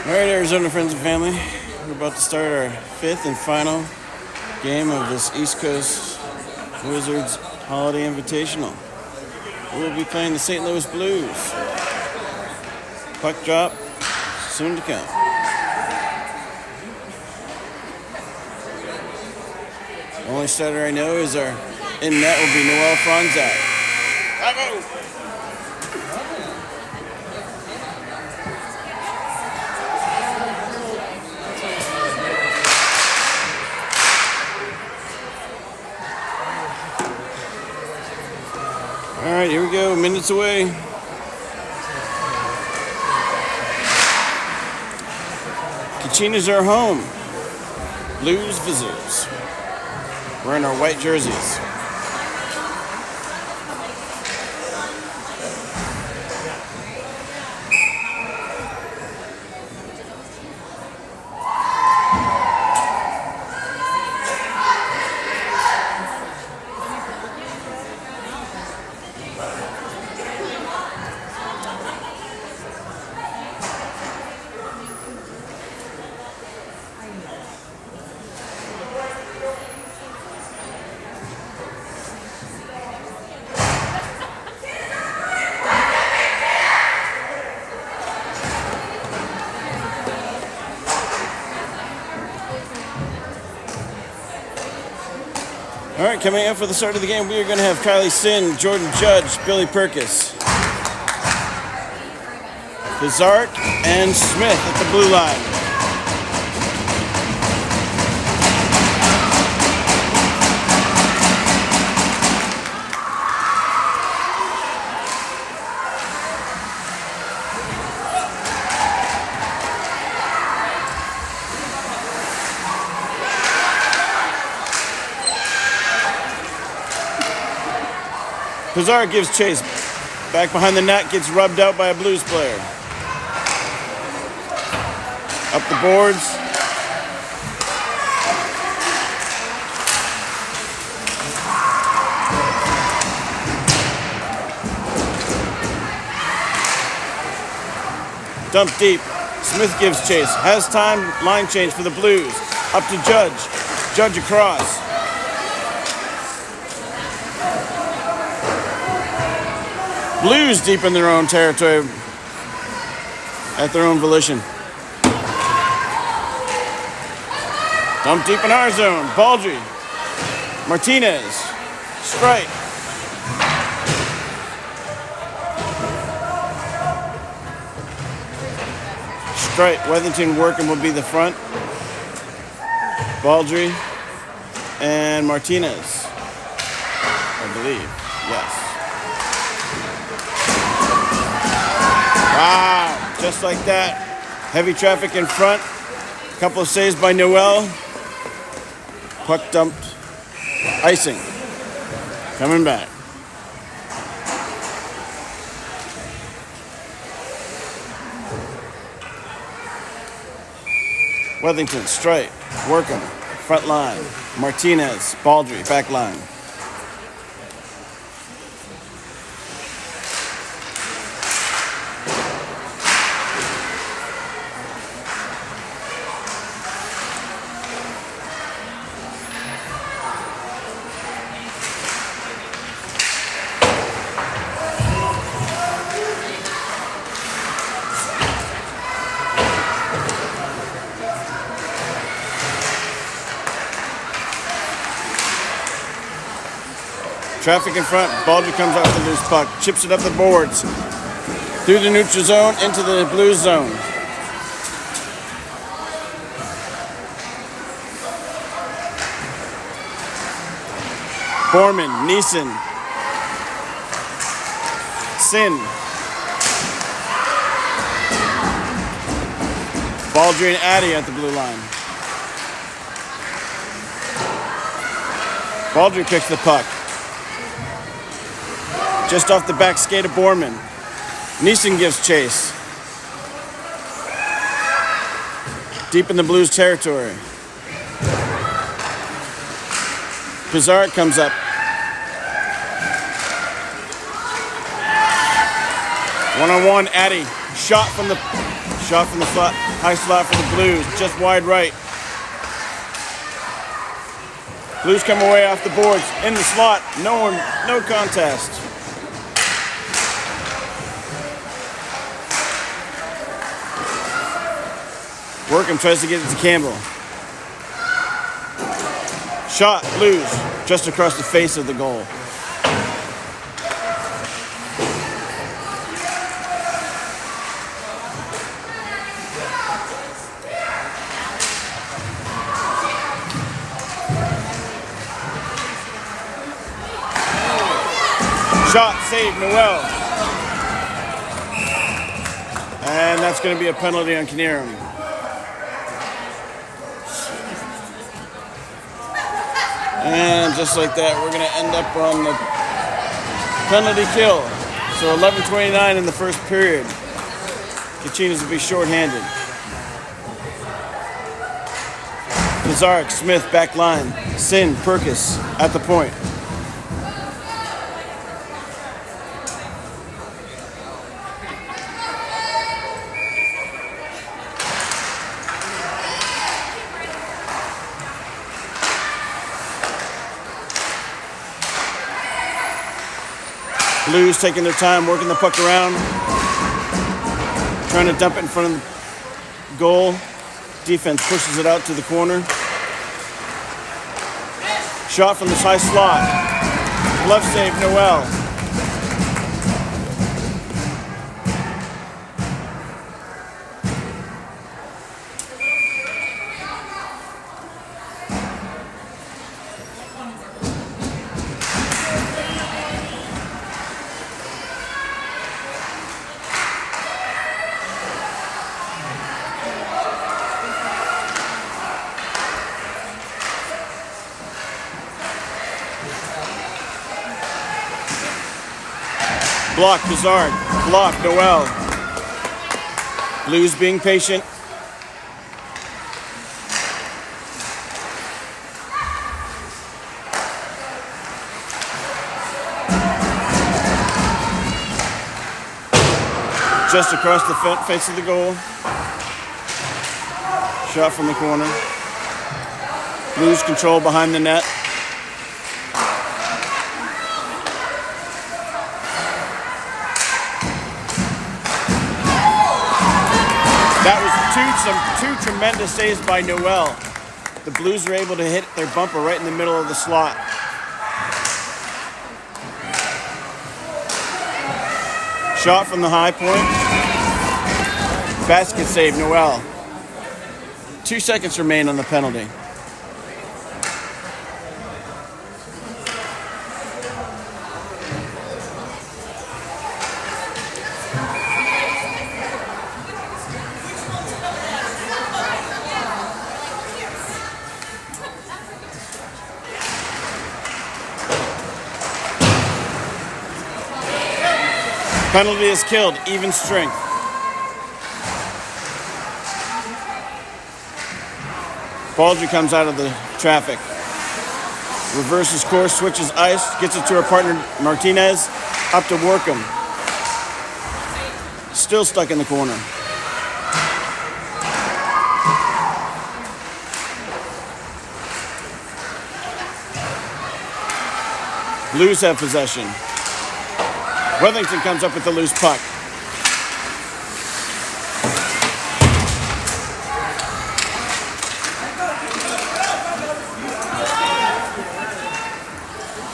All right, Arizona friends and family, we're about to start our fifth and final game of this East Coast Wizards Holiday Invitational. We'll be playing the St. Louis Blues. Puck drop, soon to come. The only starter I know is our in net will be Noel Franzak. Bravo! All right, here we go, minutes away. Kachinas are home. Blues visitors. Wearing our white jerseys. All right, coming up for the start of the game, we are going to have Kylie Sin, Jordan Judge, Billy Perkis, Bedford, and Smith at the blue line. Bedford gives chase. Back behind the net, gets rubbed out by a Blues player. Up the boards. Dump deep. Smith gives chase. Has time. Line change for the Blues. Up to Judge. Judge across. Blues deep in their own territory at their own volition. Dump deep in our zone. Baldry. Martinez. Strike. Strike. Weathington working will be the front. Baldry and Martinez, I believe. Yes. Wow, just like that. Heavy traffic in front. A couple of saves by Noel. Puck dumped. Icing. Coming back. Weathington, straight. Workham, front line. Martinez, Baldry, back line. Traffic in front. Baldry comes off the loose puck. Chips it up the boards. Through the neutral zone into the Blues zone. Borman, Neeson. Sin. Baldry and Addy at the blue line. Baldry picks the puck. Just off the back skate of Borman. Neeson gives chase. Deep in the Blues territory. Bedford comes up. One-on-one, Addy. Shot from the foot. High slot for the Blues, just wide right. Blues come away off the boards, in the slot, no contest. Workham tries to get it to Campbell. Shot, Blues, just across the face of the goal. Shot, save, Noel. And that's going to be a penalty on Knierim. And just like that, we're going to end up on the penalty kill. So 11:29 in the first period. Kachinas will be shorthanded. Pizarnik, Smith, back line. Sin, Perkis at the point. Blues taking their time, working the puck around, trying to dump it in front of the goal. Defense pushes it out to the corner. Shot from this high slot. Glove save, Noel. Block, Bedford. Block, Noel. Blues being patient. Just across the face of the goal. Shot from the corner. Blues control behind the net. That was two tremendous saves by Noel. The Blues were able to hit their bumper right in the middle of the slot. Shot from the high point. Basket save, Noel. 2 seconds remain on the penalty. Penalty is killed, even strength. Baldry comes out of the traffic. Reverses course, switches ice, gets it to her partner Martinez, up to Workham. Still stuck in the corner. Blues have possession. Withington comes up with the loose puck.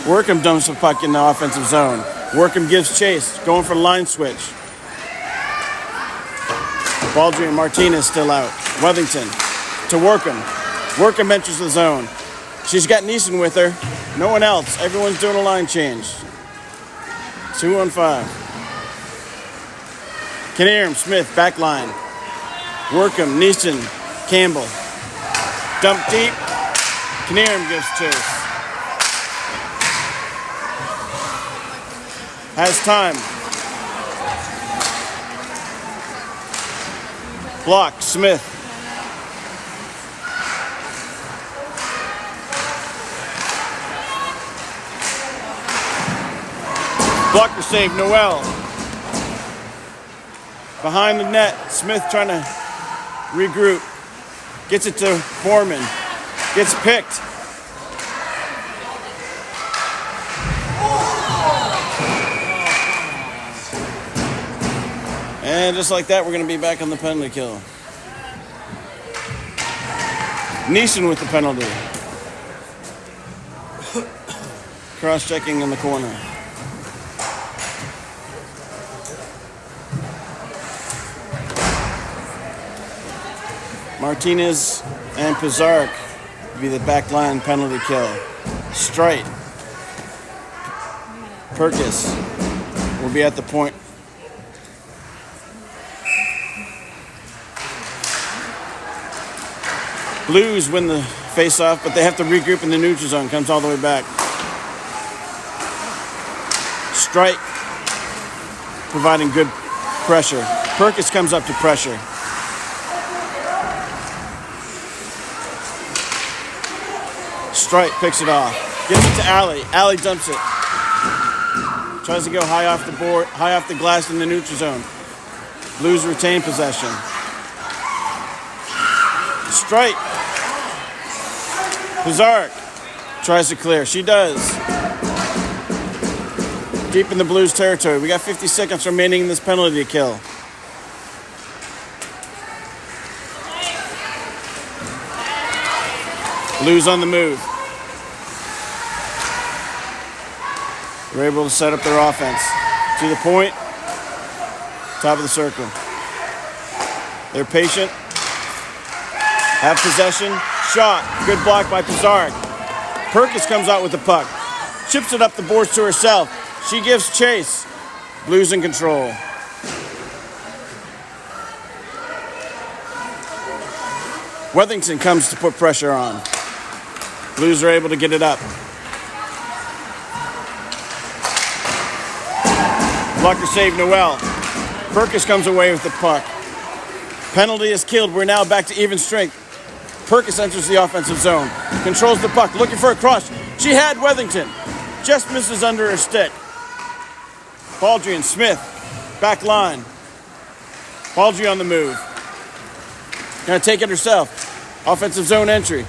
Workham dumps the puck in the offensive zone. Workham gives chase, going for line switch. Baldry and Martinez still out. Withington to Workham. Workham enters the zone. She's got Neeson with her. No one else. Everyone's doing a line change. 2-on-5. Knierim, Smith, back line. Workham, Neeson, Campbell. Dump deep. Knierim gives chase. Has time. Block, Smith. Blocker save, Noel. Behind the net, Smith trying to regroup, gets it to Foreman, gets picked. And just like that, we're going to be back on the penalty kill. Neeson with the penalty. Cross-checking in the corner. Martinez and Pizarro be the back line penalty kill. Strite. Perkis will be at the point. Blues win the face-off, but they have to regroup in the neutral zone. Comes all the way back. Strike providing good pressure. Perkis comes up to pressure. Strike picks it off. Gives it to Alley. Alley dumps it. Tries to go high off the board, high off the glass in the neutral zone. Blues retain possession. Strike. Pizarro tries to clear. She does. Deep in the Blues territory. We got 50 seconds remaining in this penalty kill. Blues on the move. They're able to set up their offense. To the point. Top of the circle. They're patient. Have possession. Shot. Good block by Pizarro. Perkis comes out with the puck. Chips it up the boards to herself. She gives chase. Blues in control. Wethington comes to put pressure on. Blues are able to get it up. Blocker save Noel. Perkis comes away with the puck. Penalty is killed. We're now back to even strength. Perkis enters the offensive zone. Controls the puck. Looking for a cross. She had Wethington. Just misses under her stick. Baldry and Smith. Back line. Baldry on the move. Gonna take it herself. Offensive zone entry.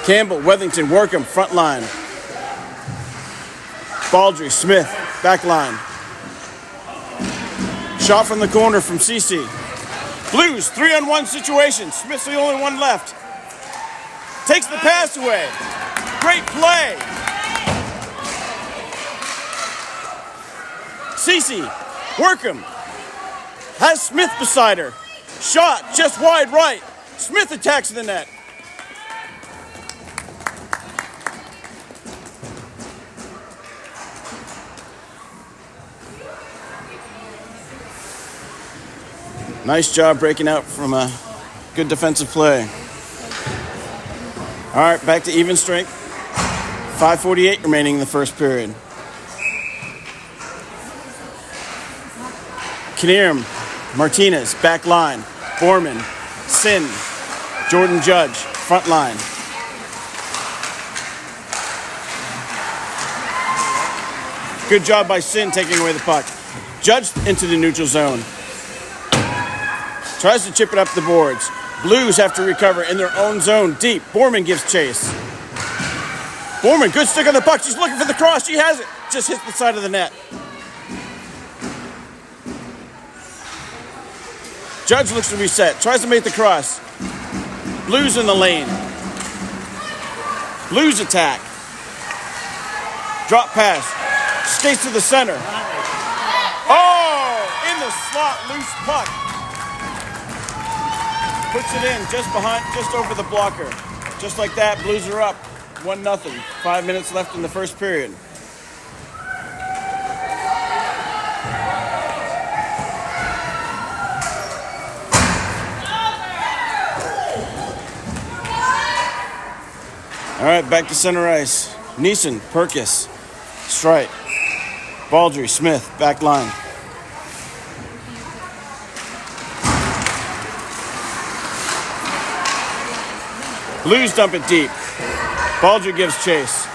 Campbell, Wethington, Workham, front line. Baldry, Smith, back line. Shot from the corner from CC. Blues, 3-on-1 situation. Smith's the only one left. Takes the pass away. Great play. CC, Workham, has Smith beside her. Shot just wide right. Smith attacks the net. Nice job breaking out from a good defensive play. All right, back to even strength. 5:48 remaining in the first period. Kinnear, Martinez, back line. Borman, Sin, Jordan Judge, front line. Good job by Sin taking away the puck. Judge into the neutral zone. Tries to chip it up the boards. Blues have to recover in their own zone deep. Borman gives chase. Borman, good stick on the puck. She's looking for the cross. She has it. Just hits the side of the net. Judge looks to reset. Tries to make the cross. Blues in the lane. Blues attack. Drop pass. Skates to the center. Oh! In the slot. Loose puck. Puts it in just over the blocker. Just like that, Blues are up 1-0. 5 minutes left in the first period. All right, back to center ice. Neeson, Perkis, Strite, Baldry, Smith, back line. Blues dump it deep. Baldry gives chase.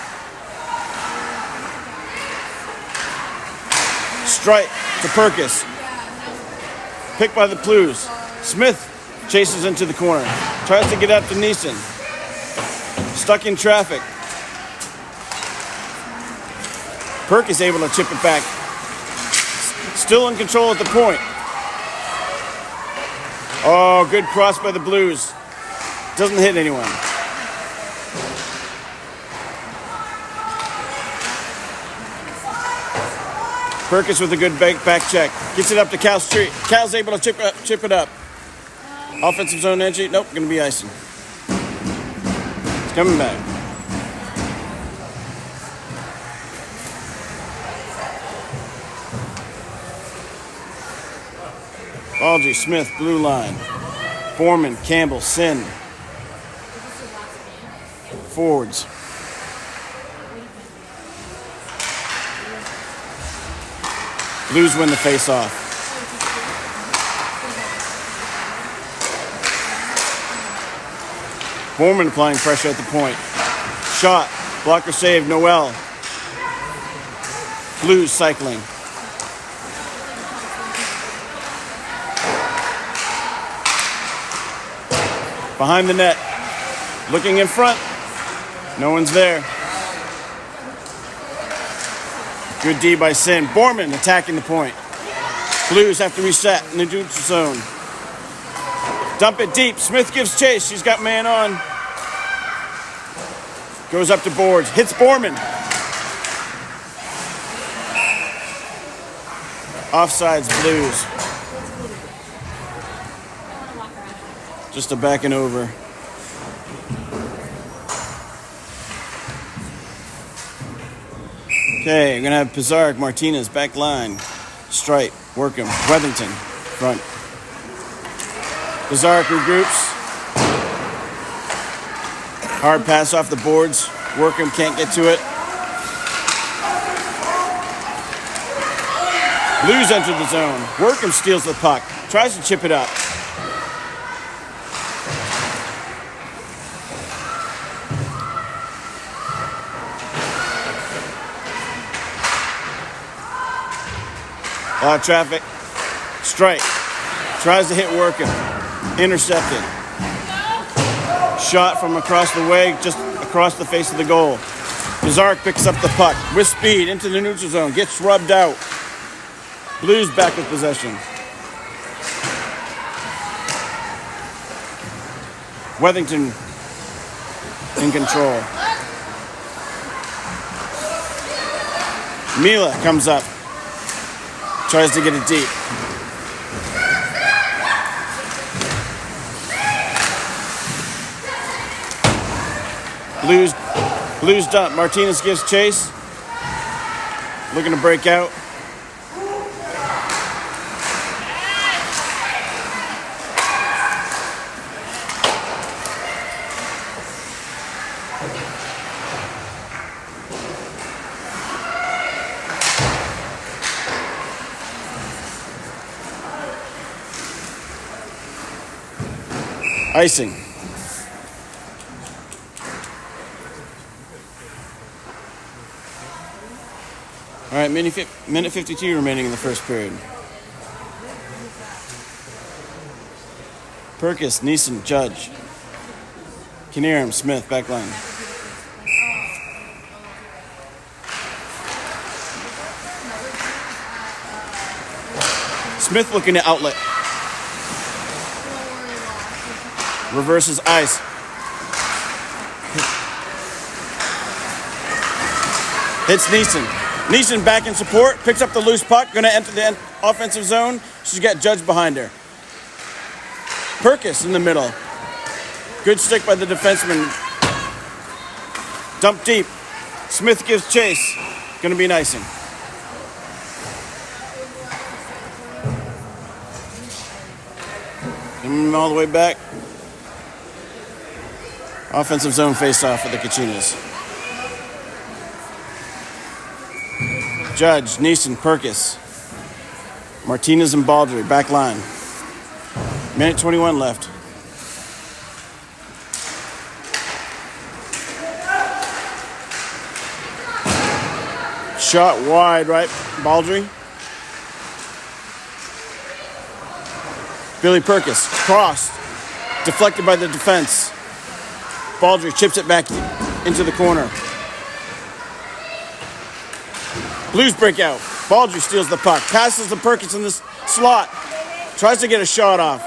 Strike to Perkis. Picked by the Blues. Smith chases into the corner. Tries to get up to Neeson. Stuck in traffic. Perkis able to chip it back. Still in control at the point. Oh, good cross by the Blues. Doesn't hit anyone. Perkis with a good back check. Gets it up to Cal Street. Cal's able to chip it up. Offensive zone entry. Nope, going to be icing. It's coming back. Baldry, Smith, blue line. Foreman, Campbell, Sin. Forwards. Blues win the face-off. Foreman applying pressure at the point. Shot. Blocker save. Noel. Blues cycling. Behind the net. Looking in front. No one's there. Good D by Sin. Borman attacking the point. Blues have to reset in the neutral zone. Dump it deep. Smith gives chase. She's got man on. Goes up to boards. Hits Borman. Offsides Blues. Just a backing over. Okay, we're going to have Pizarro, Martinez, back line. Strike, Workham, Wethington, front. Pizarro regroups. Hard pass off the boards. Workham can't get to it. Blues enter the zone. Workham steals the puck. Tries to chip it up. A lot of traffic. Strike. Tries to hit Workham. Intercepted. Shot from across the way, just across the face of the goal. Pizarro picks up the puck with speed into the neutral zone. Gets rubbed out. Blues back with possession. Wethington in control. Mila comes up. Tries to get it deep. Blues dump. Martinez gives chase. Looking to break out. Icing. All right, minute 52 remaining in the first period. Perkis, Neeson, Judge. Kinnearum, Smith, back line. Smith looking to outlet. Reverses ice. Hits Neeson. Neeson back in support. Picks up the loose puck. Going to enter the offensive zone. She's got Judge behind her. Perkis in the middle. Good stick by the defenseman. Dump deep. Smith gives chase. Going to be an icing. Coming all the way back. Offensive zone face-off for the Kachinas. Judge, Neeson, Perkis. Martinez and Baldry, back line. Minute 21 left. Shot wide, right? Baldry. Billy Perkins, crossed, deflected by the defense. Baldry chips it back into the corner. Blues break out. Baldry steals the puck, passes to Perkins in the slot, tries to get a shot off.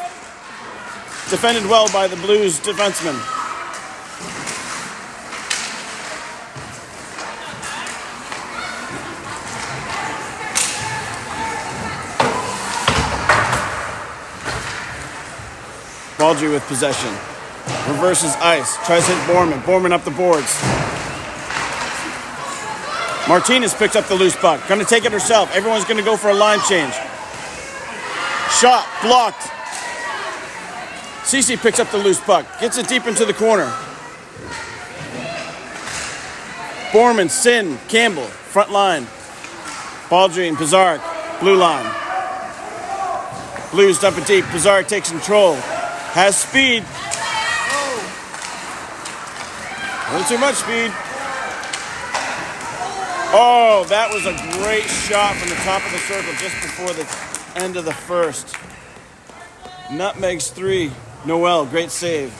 Defended well by the Blues defenseman. Baldry with possession. Reverses ice. Tries to hit Borman. Borman up the boards. Martinez picks up the loose puck. Gonna take it herself. Everyone's gonna go for a line change. Shot. Blocked. Cece picks up the loose puck. Gets it deep into the corner. Borman, Sin, Campbell. Front line. Baldry and Pizarro. Blue line. Blues dump it deep. Pizarro takes control. Has speed. A little too much speed. Oh, that was a great shot from the top of the circle just before the end of the first. Nutmegs 3. Noel, great save.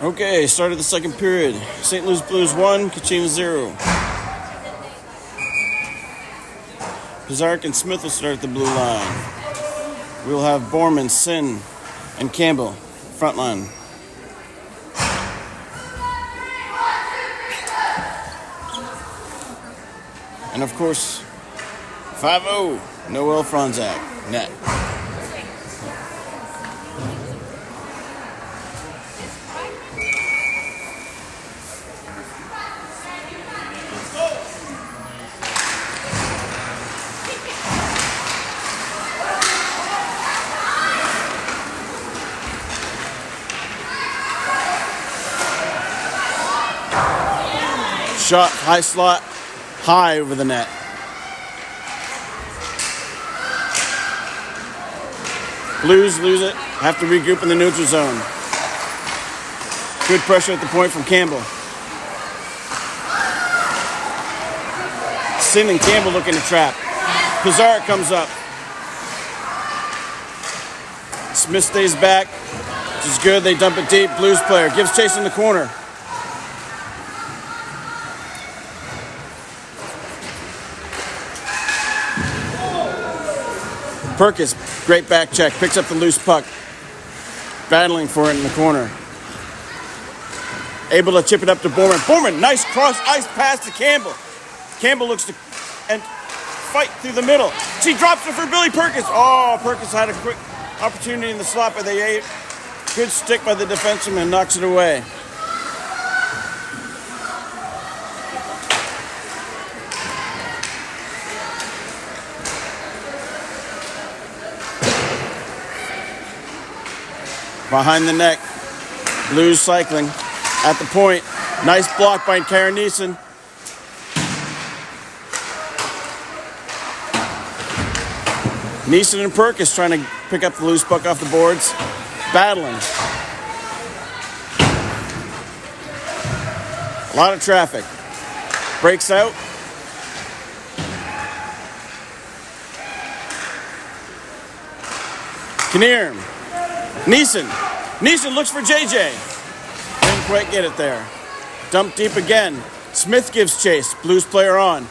Okay, start of the second period. St. Louis Blues 1, Kachinas 0. Pizarro and Smith will start the blue line. We'll have Borman, Sin, and Campbell, front line. And of course, 5-0, Noel Franzak, net. Shot, high slot, high over the net. Blues lose it, have to regroup in the neutral zone. Good pressure at the point from Campbell. Sin and Campbell looking to trap. Pizarro comes up. Smith stays back, which is good. They dump it deep. Blues player gives chase in the corner. Perkins, great back check, picks up the loose puck, battling for it in the corner. Able to chip it up to Borman. Borman, nice cross ice pass to Campbell. Campbell looks to and fight through the middle. She drops it for Billy Perkins. Oh, Perkins had a quick opportunity in the slot, but they ate. Good stick by the defenseman, knocks it away. Behind the neck, Blues cycling at the point. Nice block by Karen Neeson. Neeson and Perkins trying to pick up the loose puck off the boards. Battling. A lot of traffic. Breaks out. Kinnear. Neeson looks for JJ. Didn't quite get it there. Dump deep again. Smith gives chase. Blues player on.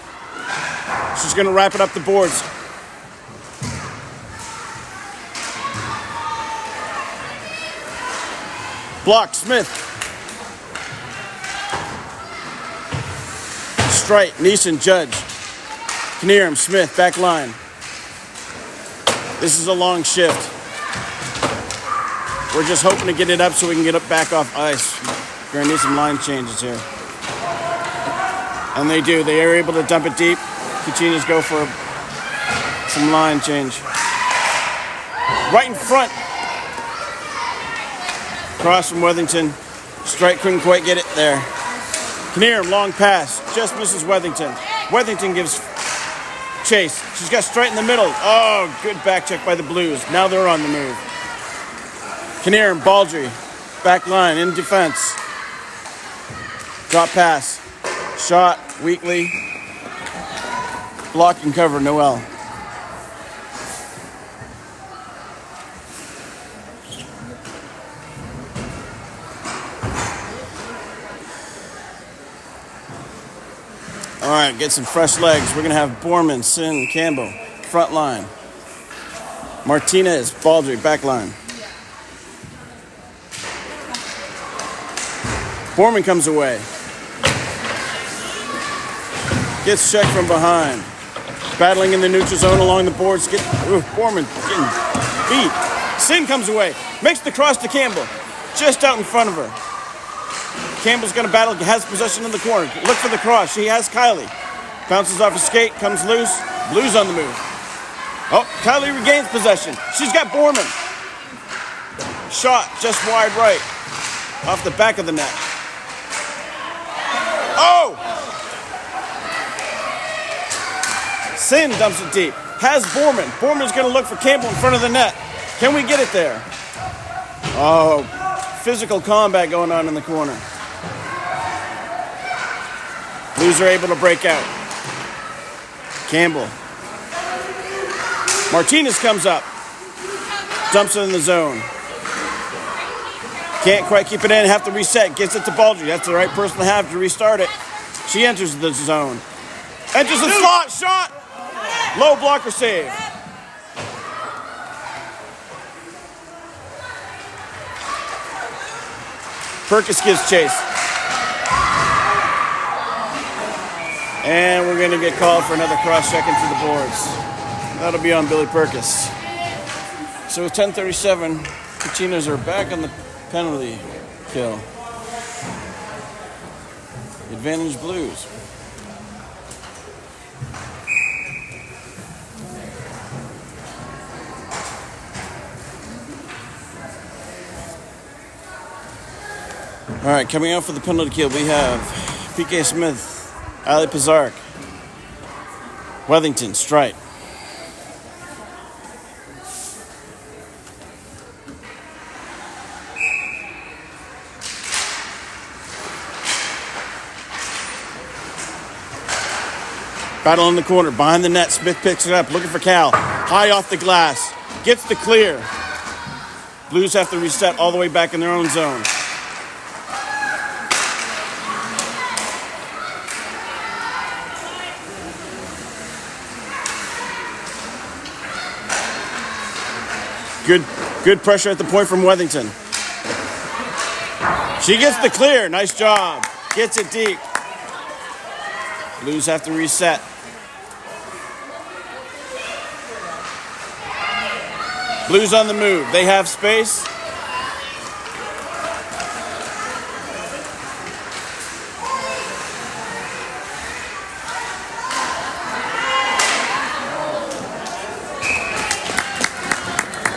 She's going to wrap it up the boards. Block, Smith. Strite, Neeson, Judge. Knierim, Smith, back line. This is a long shift. We're just hoping to get it up so we can get it back off ice. We're going to need some line changes here. And they do. They are able to dump it deep. Kachinas go for some line change. Right in front. Cross from Wethington. Strite couldn't quite get it there. Knierim, long pass. Just misses Wethington. Wethington gives chase. She's got Strite in the middle. Oh, good back check by the Blues. Now they're on the move. Knierim, Baldry. Back line in defense. Drop pass. Shot, Weekly. Block and cover, Noel. All right, get some fresh legs. We're going to have Borman, Sin, Campbell, front line. Martinez, Baldry, back line. Borman comes away. Gets checked from behind. Battling in the neutral zone along the boards. Borman getting beat. Sin comes away. Makes the cross to Campbell. Just out in front of her. Campbell's going to battle. Has possession in the corner. Look for the cross. She has Kylie. Bounces off his skate. Comes loose. Blues on the move. Oh, Kylie regains possession. She's got Borman. Shot just wide right. Off the back of the net. Oh! Sin dumps it deep. Has Borman. Borman's going to look for Campbell in front of the net. Can we get it there? Oh, physical combat going on in the corner. Blues are able to break out. Campbell. Martinez comes up. Dumps it in the zone. Can't quite keep it in. Have to reset. Gets it to Baldry. That's the right person to have to restart it. She enters the zone. Enters the slot. Shot. Low blocker save. Perkis gives chase. And we're going to get called for another cross-check into the boards. That'll be on Billy Perkis. So with 10:37, Kachinas are back on the penalty kill. Advantage Blues. All right, coming out for the penalty kill, we have PK Smith, Ali Pizark, Wethington, Strite. Battle in the corner, behind the net. Smith picks it up, looking for Cal. High off the glass, gets the clear. Blues have to reset all the way back in their own zone. Good pressure at the point from Wethington. She gets the clear. Nice job. Gets it deep. Blues have to reset. Blues on the move. They have space.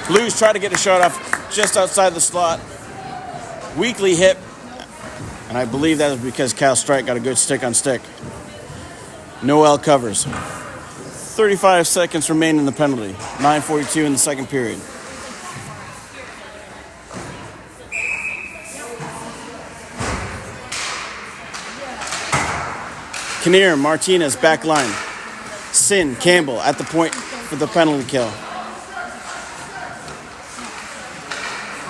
Blues try to get a shot off just outside the slot. Weakly hit. And I believe that is because Cal Strite got a good stick on stick. Noel covers. 35 seconds remain in the penalty. 9:42 in the second period. Knierim, Martinez, back line. Sin, Campbell at the point for the penalty kill.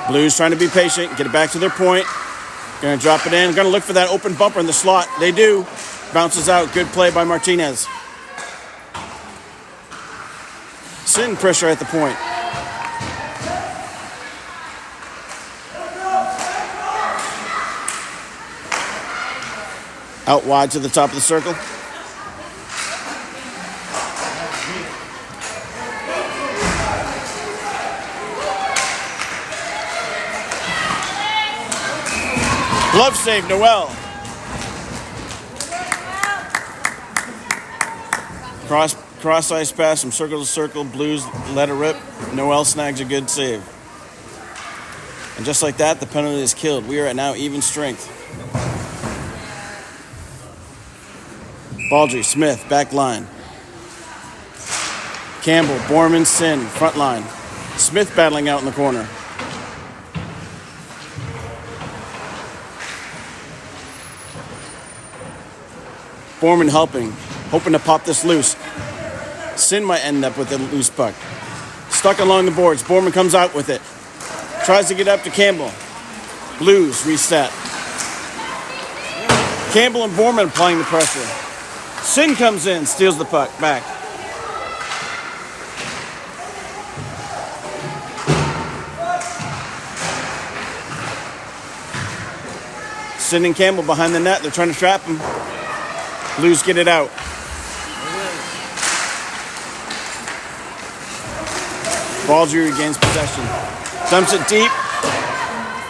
Blues trying to be patient, get it back to their point. Going to drop it in. Going to look for that open bumper in the slot. They do. Bounces out. Good play by Martinez. Sin pressure at the point. Out wide to the top of the circle. Glove save, Noel. Cross ice pass from circle to circle. Blues let it rip. Noel snags a good save. And just like that, the penalty is killed. We are at now even strength. Baldry, Smith, back line. Campbell, Borman, Sin, front line. Smith battling out in the corner. Borman helping, hoping to pop this loose. Sin might end up with a loose puck. Stuck along the boards. Borman comes out with it. Tries to get up to Campbell. Blues reset. Campbell and Borman applying the pressure. Sin comes in, steals the puck back. Sin and Campbell behind the net. They're trying to trap him. Blues get it out. Baldry regains possession. Dumps it deep.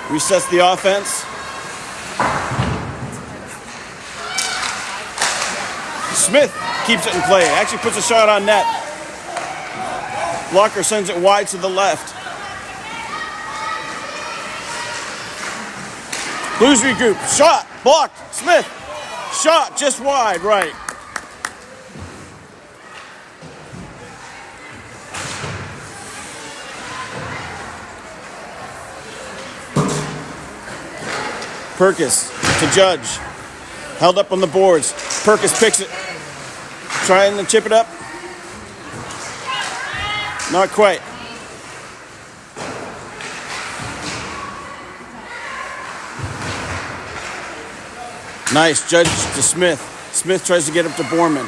Resets the offense. Smith keeps it in play. Actually puts a shot on net. Blocker sends it wide to the left. Blues regroup. Shot. Blocked. Smith. Shot just wide. Right. Perkis to Judge. Held up on the boards. Perkis picks it. Trying to chip it up. Not quite. Nice. Judge to Smith. Smith tries to get up to Borman.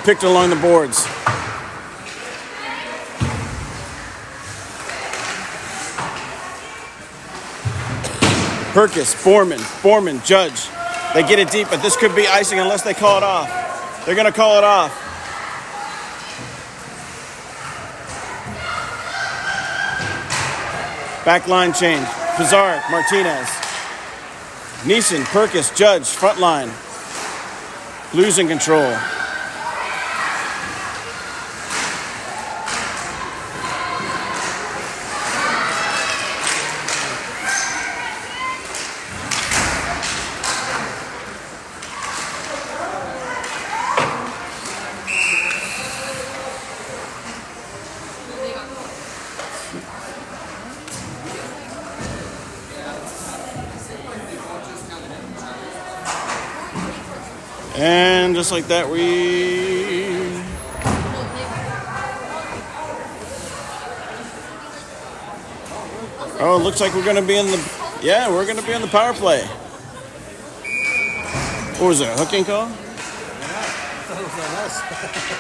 Picked along the boards. Perkis, Borman, Judge. They get it deep, but this could be icing unless they call it off. They're going to call it off. Back line change. Pizarro, Martinez. Neeson, Perkis, Judge, front line. Blues in control. And just like that, Oh, it looks like we're going to be in the... Yeah, we're going to be in the power play. What was it, a hooking call?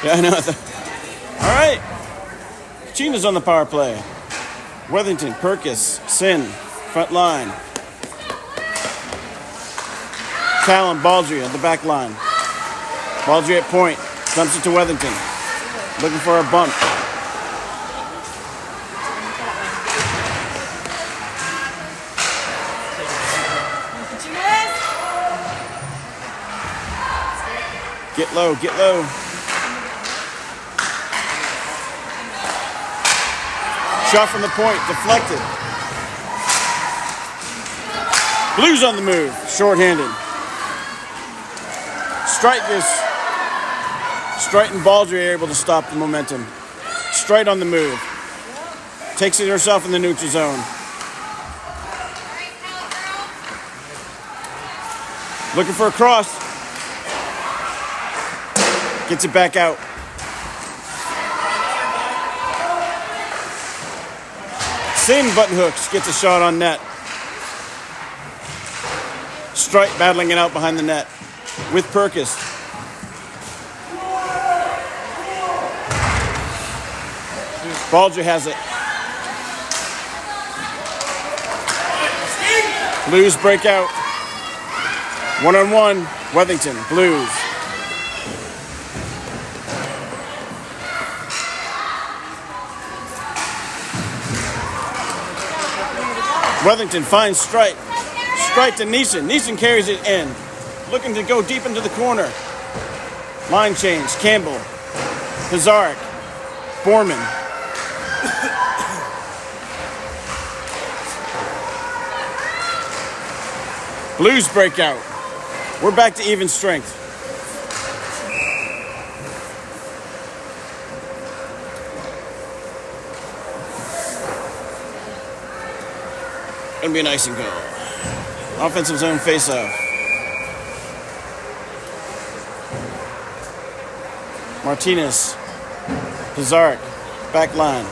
Yeah, I know. All right. Kachinas on the power play. Worthington, Perkis, Sin, front line. Callum, Baldry at the back line. Baldry at point. Dumps it to Worthington. Looking for a bump. Get low, get low. Shot from the point, deflected. Blues on the move, short-handed. Strite and Baldry are able to stop the momentum. Strite on the move. Takes it herself in the neutral zone. Looking for a cross. Gets it back out. Same button hooks. Gets a shot on net. Strite battling it out behind the net with Perkis. Baldry has it. Blues break out. One-on-one. Worthington. Blues. Worthington finds Strite. Strike to Neeson. Neeson carries it in. Looking to go deep into the corner. Line change. Campbell. Pizarnik. Borman. Blues breakout. We're back to even strength. Gonna be an ice and goal. Offensive zone face-off. Martinez. Pizarnik. Back line.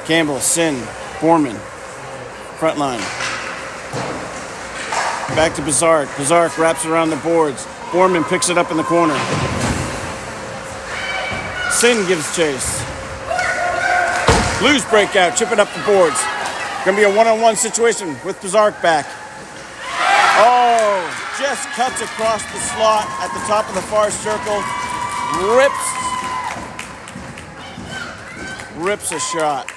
Campbell. Sin. Borman. Front line. Back to Pizarnik. Pizarnik wraps around the boards. Borman picks it up in the corner. Sin gives chase. Blues breakout. Chip it up the boards. Gonna be a one-on-one situation with Pizarnik back. Oh, just cuts across the slot at the top of the far circle. Rips a shot.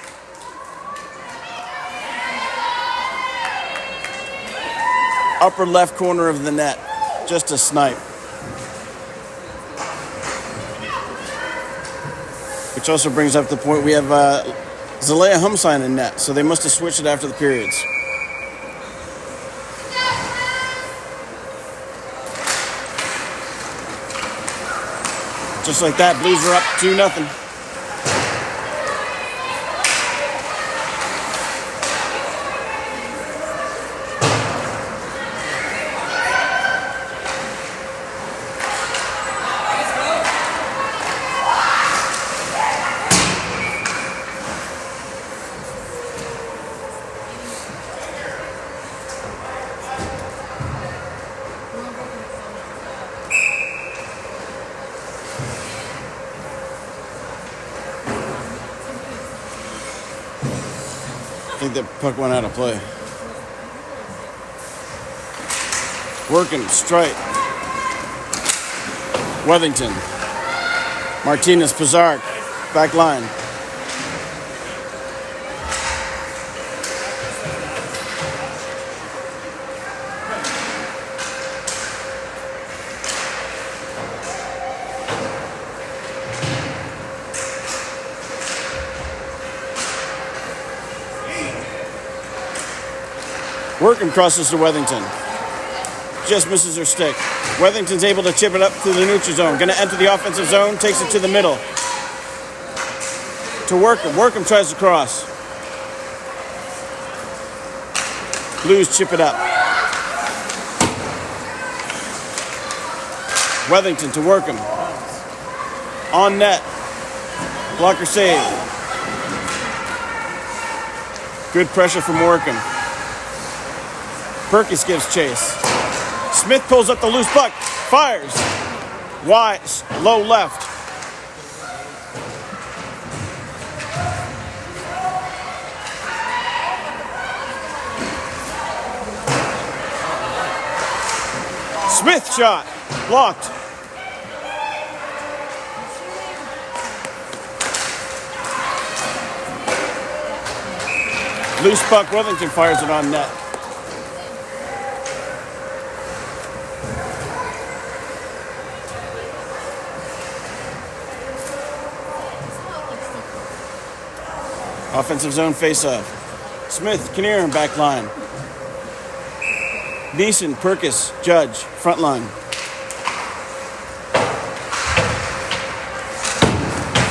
Upper left corner of the net. Just a snipe. Which also brings up the point we have Zalea Humsign in net, so they must have switched it after the periods. Just like that, Blues are up 2-0. I think the puck went out of play. Working, strike. Wethington. Martinez, Pizarnik, back line. Workham crosses to Wethington. Just misses her stick. Wethington's able to chip it up to the neutral zone. Going to enter the offensive zone. Takes it to the middle. To Workham. Workham tries to cross. Blues chip it up. Wethington to Workham. On net. Blocker save. Good pressure from Workham. Perkins gives chase. Smith pulls up the loose puck. Fires. Wide. Low left. Smith shot. Blocked. Loose puck. Wellington fires it on net. Offensive zone face-off. Smith, Kinnear, back line. Neeson, Perkis, Judge, front line.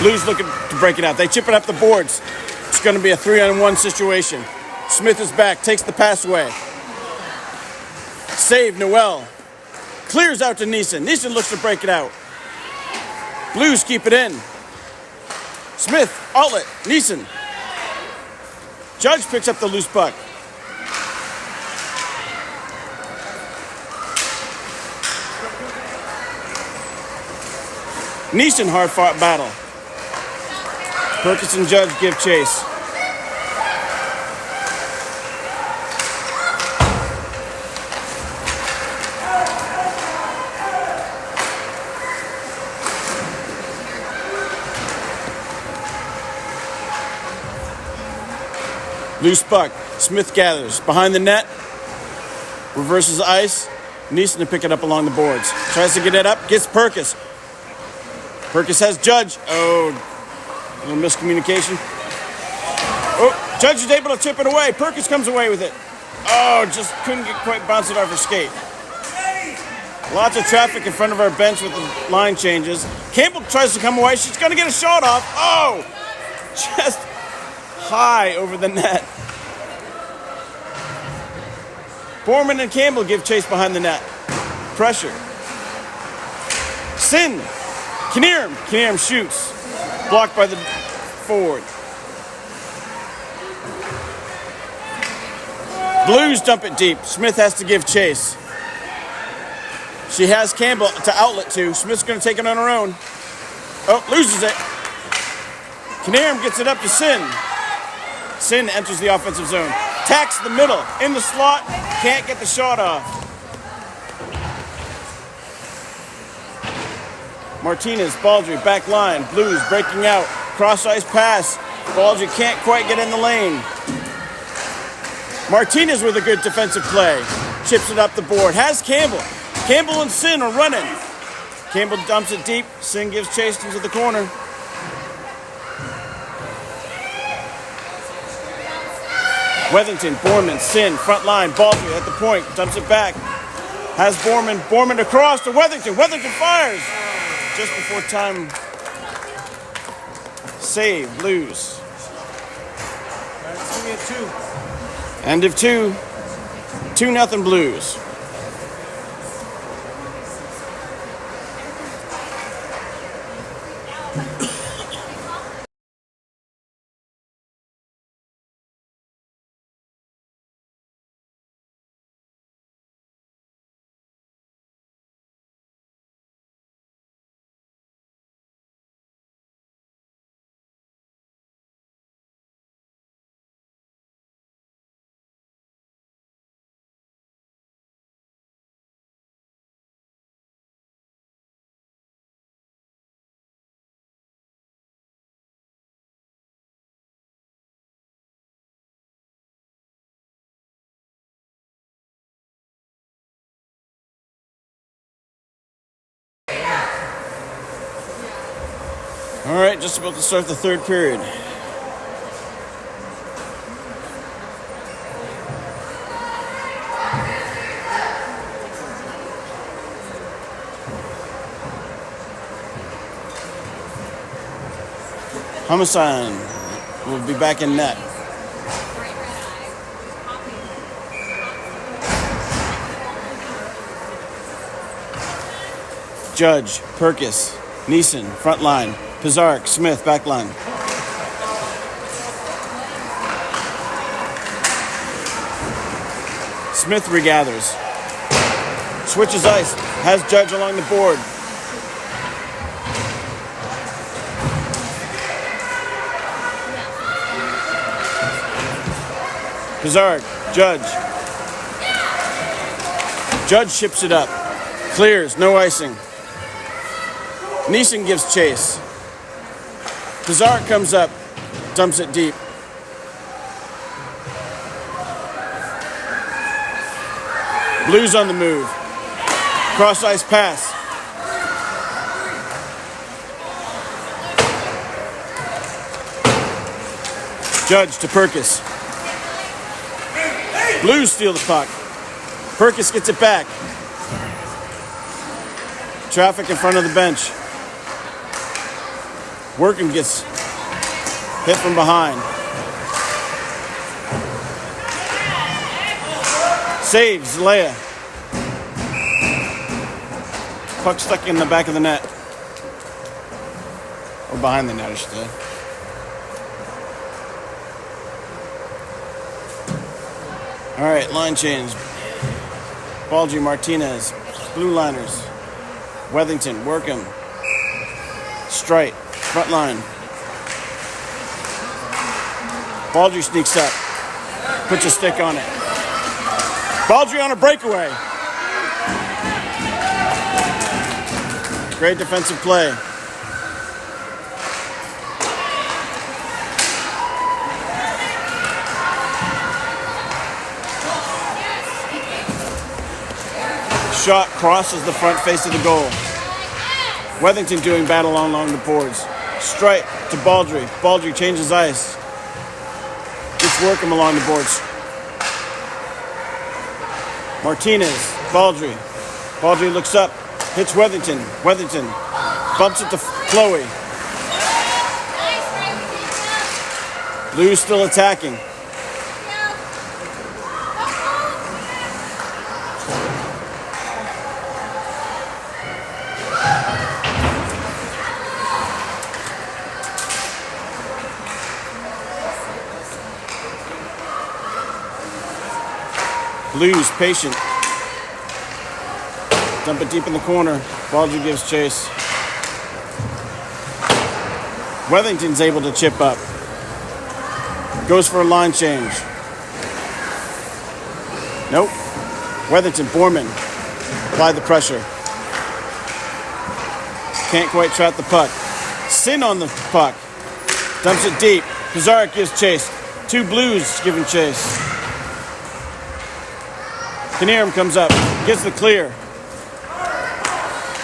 Blues looking to break it out. They chip it up the boards. It's going to be a 3-on-1 situation. Smith is back, takes the pass away. Save, Noel. Clears out to Neeson. Neeson looks to break it out. Blues keep it in. Smith, outlet, Neeson. Judge picks up the loose puck. Neeson hard-fought battle. Perkins and Judge give chase. Loose puck. Smith gathers. Behind the net. Reverses ice. Neeson to pick it up along the boards. Tries to get it up. Gets Perkis. Perkis has Judge. Oh, a little miscommunication. Oh, Judge is able to chip it away. Perkis comes away with it. Oh, just couldn't quite bounce it off her skate. Lots of traffic in front of our bench with the line changes. Campbell tries to come away. She's going to get a shot off. Oh, just high over the net. Borman and Campbell give chase behind the net. Pressure. Sin. Knierim. Knierim shoots. Blocked by the forward. Blues dump it deep. Smith has to give chase. She has Campbell to outlet to. Smith's going to take it on her own. Oh, loses it. Knierim gets it up to Sin. Sin enters the offensive zone. Tacks the middle. In the slot. Can't get the shot off. Martinez, Baldry, back line. Blues breaking out. Cross ice pass. Baldry can't quite get in the lane. Martinez with a good defensive play. Chips it up the board. Has Campbell. Campbell and Sin are running. Campbell dumps it deep. Sin gives chase into the corner. Wethington, Borman, Sin, front line, Baldry at the point, dumps it back. Has Borman, Borman across to Wethington. Wethington fires. Just before time. Save, Blues. It's going to be a 2. End of 2. 2-0 Blues. All right, just about to start the third period. Homicide will be back in net. Judge, Perkis, Neeson, front line. Pizarnik, Smith, back line. Smith regathers. Switches ice. Has Judge along the board. Pizarnik, Judge. Judge ships it up. Clears, no icing. Neeson gives chase. Pizarnik comes up, dumps it deep. Blues on the move. Cross ice pass. Judge to Perkis. Blues steal the puck. Perkis gets it back. Traffic in front of the bench. Working gets hit from behind. Saves Leia. Puck stuck in the back of the net. Or behind the net, I should say. All right, line change. Baldry, Martinez. Blue liners. Wethington, Workham. Strite. Front line. Baldry sneaks up. Puts a stick on it. Baldry on a breakaway. Great defensive play. shot crosses the front face of the goal. Wethington doing battle along the boards. Strike to Baldry. Baldry changes ice. Gets Workham along the boards. Martinez. Baldry. Baldry looks up. Hits Wethington. Wethington bumps it to Chloe. Blues still attacking. Blues patient. Dump it deep in the corner. Baldry gives chase. Wethington's able to chip up. Goes for a line change. Nope. Wethington, Borman. Apply the pressure. Can't quite trap the puck. Sin on the puck. Dumps it deep. Pizarro gives chase. Two Blues giving chase. Knierim comes up. Gets the clear.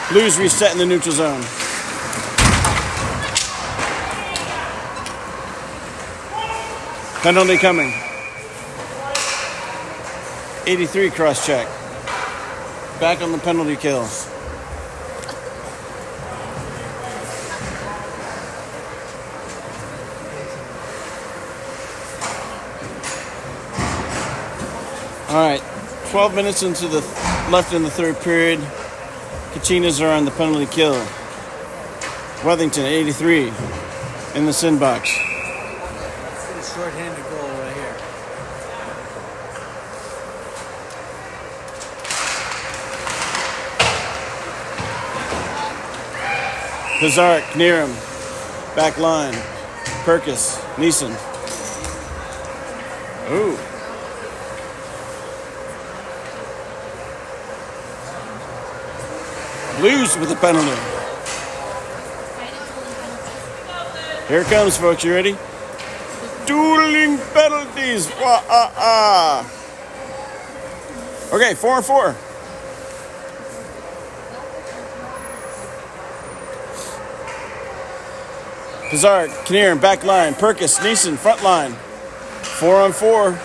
Blues reset in the neutral zone. Penalty coming. 83 cross check. Back on the penalty kill. All right, 12 minutes into the left in the third period. Kachinas are on the penalty kill. Wethington, 83, in the sin box. Short-handed goal right here. Pizarro, Knierim, back line. Perkis, Neeson. Ooh. Blues with the penalty. Here it comes, folks. You ready? Dueling penalties. Okay, 4-4. Pizarro, Knierim, back line. Perkis, Neeson, front line. 4-on-4.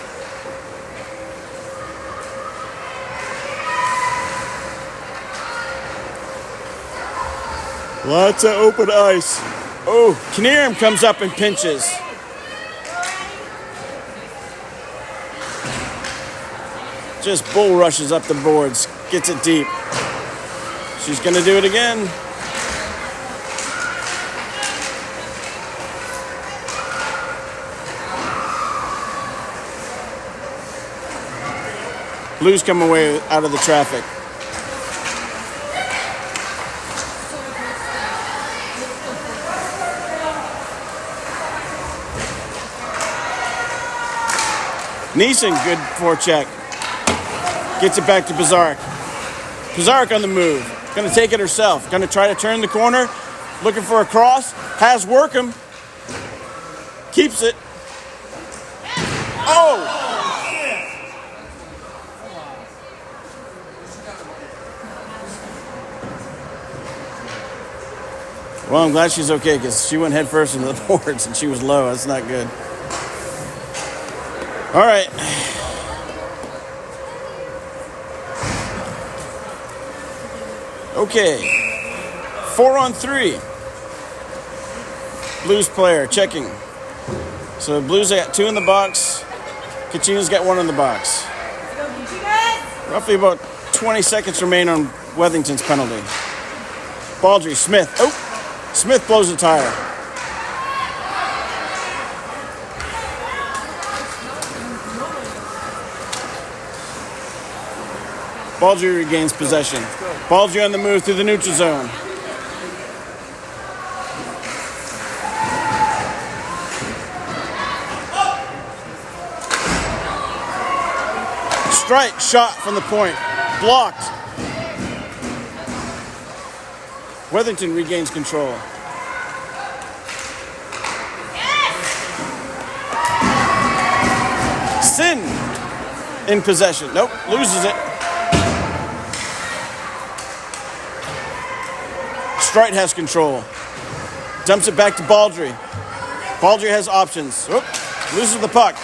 Lots of open ice. Oh, Knierim comes up and pinches. Just bull rushes up the boards. Gets it deep. She's going to do it again. Blues come away out of the traffic. Neeson, good forecheck. Gets it back to Pizarro. Pizarro on the move. Going to take it herself. Going to try to turn the corner. Looking for a cross. Has Workham. Keeps it. Oh! Well, I'm glad she's okay because she went head first into the boards and she was low. That's not good. All right. Okay. 4-on-3. Blues player checking. So Blues got 2 in the box. Kachinas got 1 in the box. Roughly about 20 seconds remain on Wethington's penalty. Baldry, Smith. Oh! Smith blows a tire. Baldry regains possession. Baldry on the move through the neutral zone. Strike shot from the point. Blocked. Wethington regains control. Sin in possession. Nope, loses it. Strite has control. Dumps it back to Baldry. Baldry has options. Oop, loses the puck.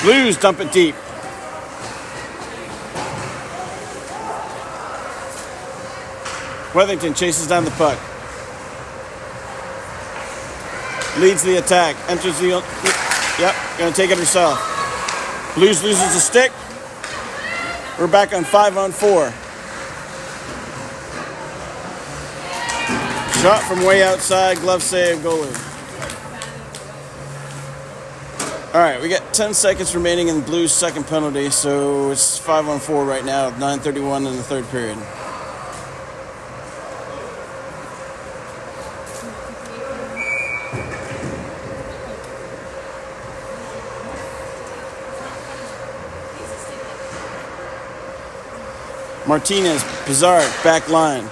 Blues dump it deep. Wethington chases down the puck. Leads the attack. Enters the... Yep, gonna take it herself. Blues loses the stick. We're back on 5-on-4. Shot from way outside. Glove save. Goalie. All right, we got 10 seconds remaining in the Blues' second penalty, so it's 5-on-4 right now. 9:31 in the third period. Martinez, Pizarro, back line.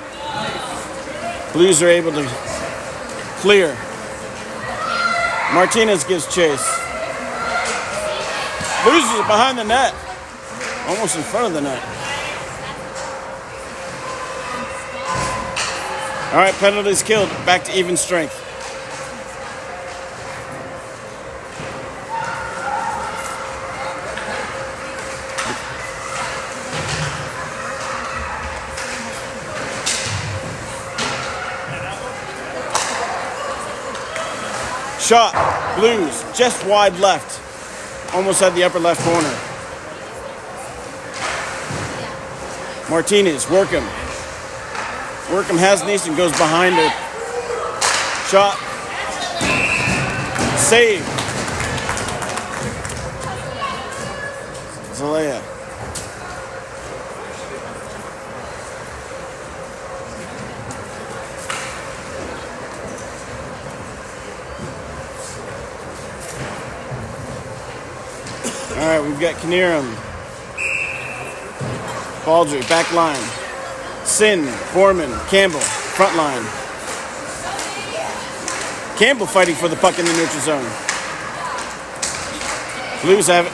Blues are able to clear. Martinez gives chase. Loses it behind the net. Almost in front of the net. All right, penalties killed. Back to even strength. Shot, Blues, just wide left. Almost had the upper left corner. Martinez, Workham. Workham has Neeson, goes behind her. Shot. Save. Zalea. All right, we've got Knierim. Baldry, back line. Sin, Foreman, Campbell, front line. Campbell fighting for the puck in the neutral zone. Blues have it.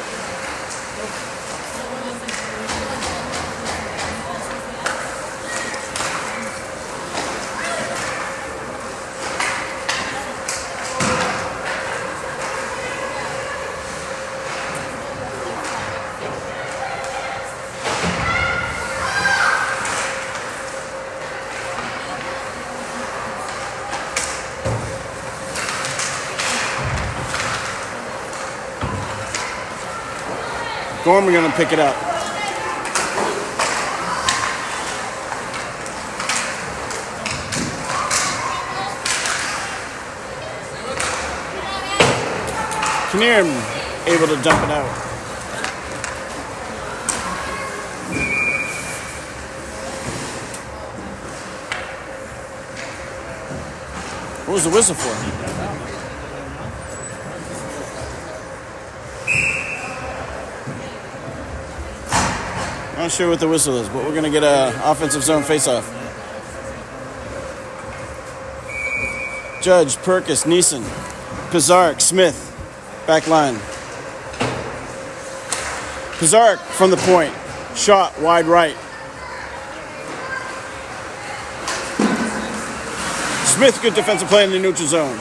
Gorman gonna pick it up. Knierim able to dump it out. What was the whistle for? Not sure what the whistle is, but we're going to get an offensive zone faceoff. Judge, Perkis, Neeson, Pizarro, Smith, back line. Pizarro from the point. Shot, wide right. Smith, good defensive play in the neutral zone.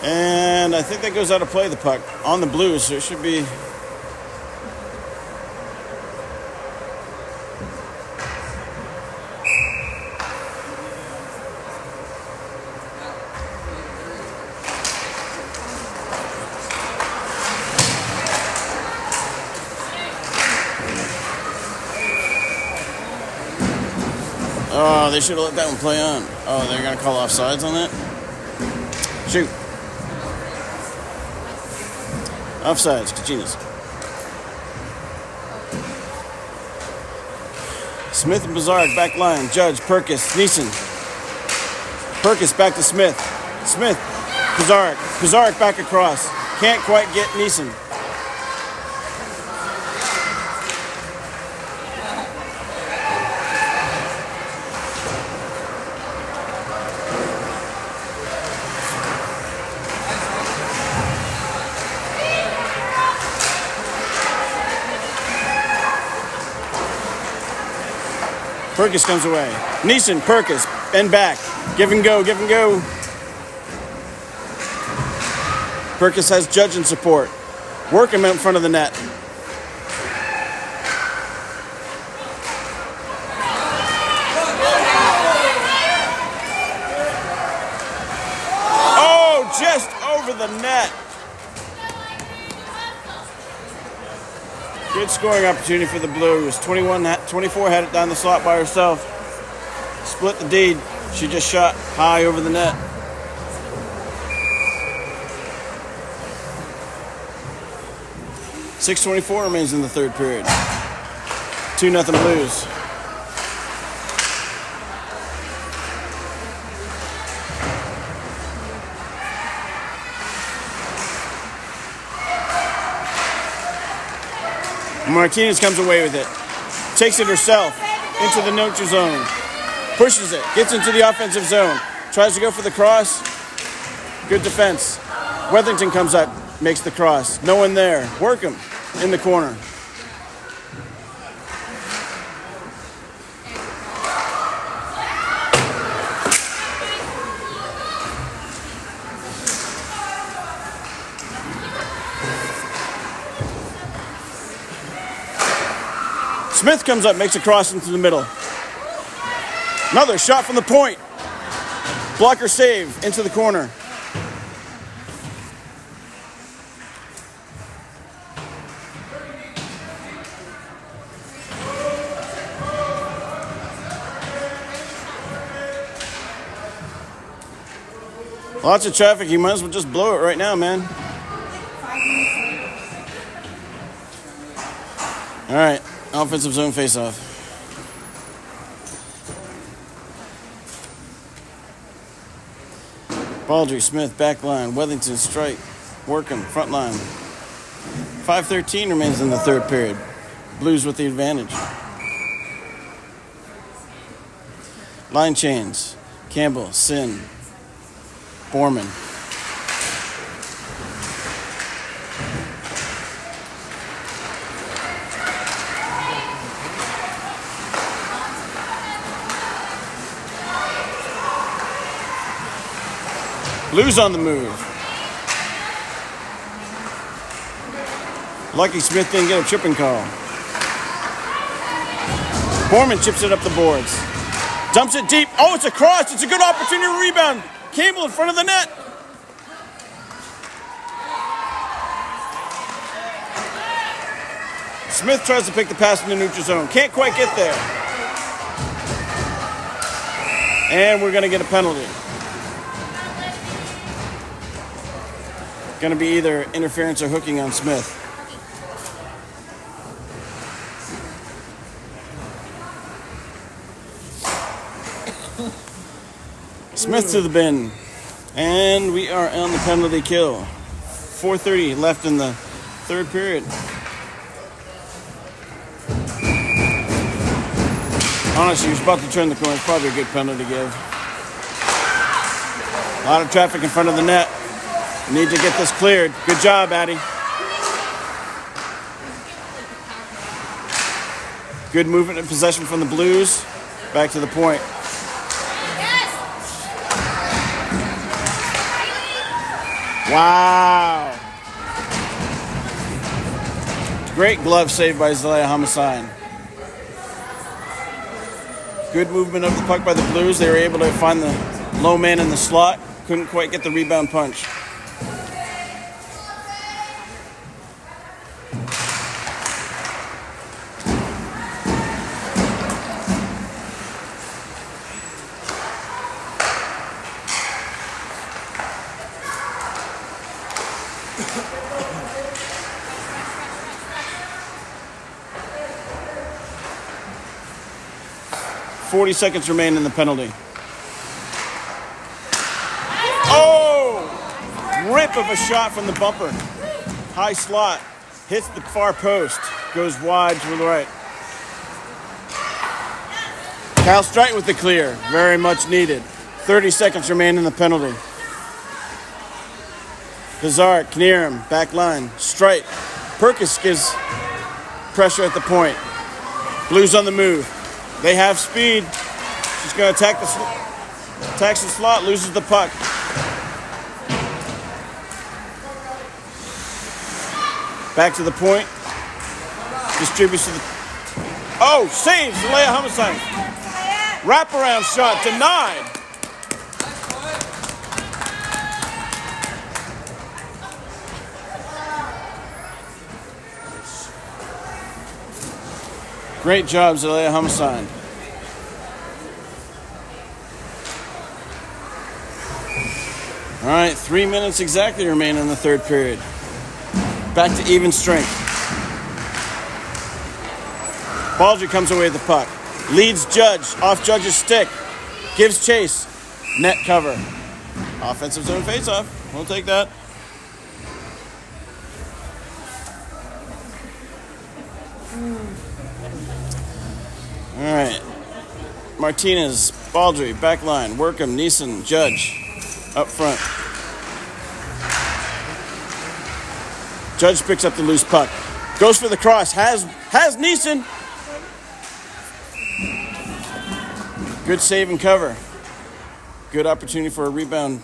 And I think that goes out of play, the puck. On the Blues, so it should be... Oh, they should have let that one play on. Oh, they're going to call offsides on that? Shoot. Offsides, Kachinas. Smith and Pizarro, back line. Judge, Perkis, Neeson. Perkis back to Smith. Smith, Pizarro. Pizarro back across. Can't quite get Neeson. Perkis comes away. Neeson, Perkis, bend back. Give and go, give and go. Perkis has Judge in support. Work him out in front of the net. Oh, just over the net. Good scoring opportunity for the Blues. 24 had it down the slot by herself. Split the deed. She just shot high over the net. .624 remains in the third period. 2-0 Blues. Martinez comes away with it. Takes it herself into the neutral zone. Pushes it. Gets into the offensive zone. Tries to go for the cross. Good defense. Weatherington comes up. Makes the cross. No one there. Work him in the corner. Smith comes up, makes a cross into the middle. Another shot from the point. Blocker save into the corner. Lots of traffic. You might as well just blow it right now, man. All right. Offensive zone face-off. Baldry, Smith, back line. Weatherington, strike. Workham, front line. 5:13 remains in the third period. Blues with the advantage. Line chains. Campbell, Sin, Borman. Blues on the move. Lucky Smith didn't get a tripping call. Borman chips it up the boards. Dumps it deep. Oh, it's a cross. It's a good opportunity to rebound. Campbell in front of the net. Smith tries to pick the pass in the neutral zone. Can't quite get there. And we're going to get a penalty. Going to be either interference or hooking on Smith. Smith to the bin. And we are on the penalty kill. 4:30 left in the third period. Honestly, he's about to turn the corner. It's probably a good penalty to give. A lot of traffic in front of the net. Need to get this cleared. Good job, Addie. Good movement and possession from the Blues. Back to the point. Wow. Great glove save by Zelaya Homicide. Good movement of the puck by the Blues. They were able to find the low man in the slot. Couldn't quite get the rebound punch. .40 seconds remain in the penalty. Oh! Rip of a shot from the bumper. High slot. Hits the far post. Goes wide to the right. Kyle Strite with the clear. Very much needed. 30 seconds remain in the penalty. Hazard, Knierim, back line. Strite. Perkis gives pressure at the point. Blues on the move. They have speed. She's going to attack attacks the slot, loses the puck. Back to the point. Distributes to the... Oh, saves Leia Homicide. Wraparound shot, denied. Great job, Zalea Homicide. All right, 3 minutes exactly remain in the third period. Back to even strength. Baldry comes away with the puck. Leads Judge, off Judge's stick. Gives chase. Net cover. Offensive zone faceoff. We'll take that. All right. Martinez, Baldry, back line. Workham, Neeson, Judge. Up front. Judge picks up the loose puck. Goes for the cross. Has Neeson. Good save and cover. Good opportunity for a rebound.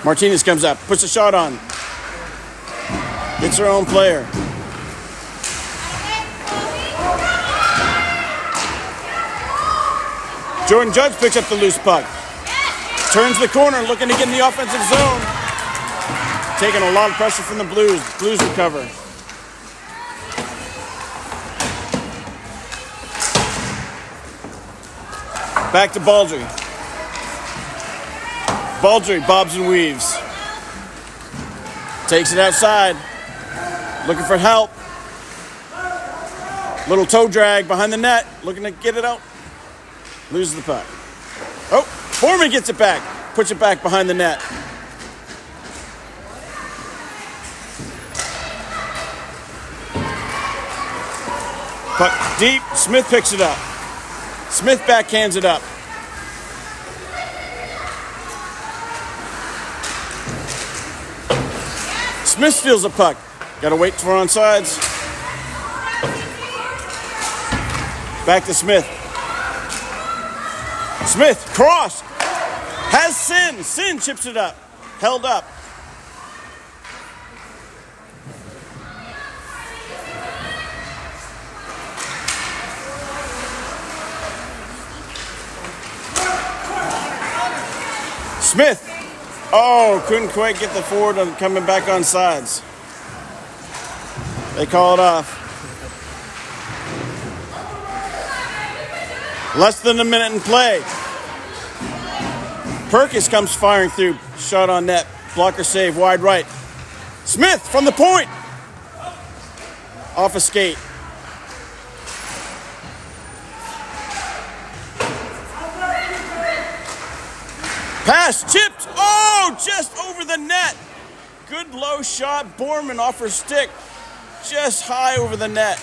Martinez comes up, puts a shot on. Gets her own player. Jordan Judge picks up the loose puck. Turns the corner, looking to get in the offensive zone. Taking a lot of pressure from the Blues. Blues recover. Back to Baldry. Baldry bobs and weaves. Takes it outside. Looking for help. Little toe drag behind the net. Looking to get it out. Loses the puck. Oh, Foreman gets it back. Puts it back behind the net. Puck deep. Smith picks it up. Smith backhands it up. Smith steals a puck. Got to wait for onside. Back to Smith. Smith, cross. Has Sin. Sin chips it up. Held up. Smith. Oh, couldn't quite get the forward on coming back on sides. They call it off. Less than a minute in play. Perkins comes firing through. Shot on net. Blocker save wide right. Smith from the point. Off a skate. Pass chipped. Oh, just over the net. Good low shot. Borman off her stick. Just high over the net.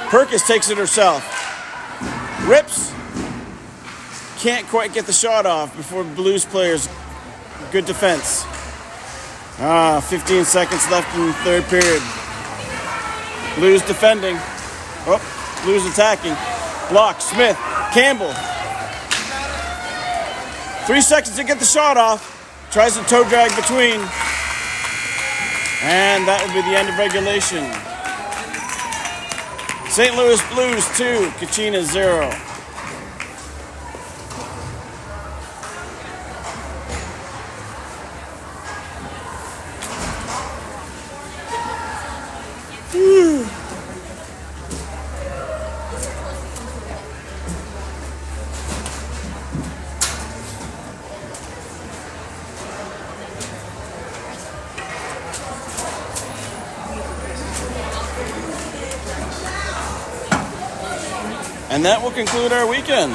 Perkins takes it herself. Rips. Can't quite get the shot off before Blues players. Good defense. 15 seconds left in the third period. Blues defending. Oh, Blues attacking. Block. Smith. Campbell. 3 seconds to get the shot off. Tries to toe drag between. And that will be the end of regulation. St. Louis Blues 2, Kachinas 0. And that will conclude our weekend.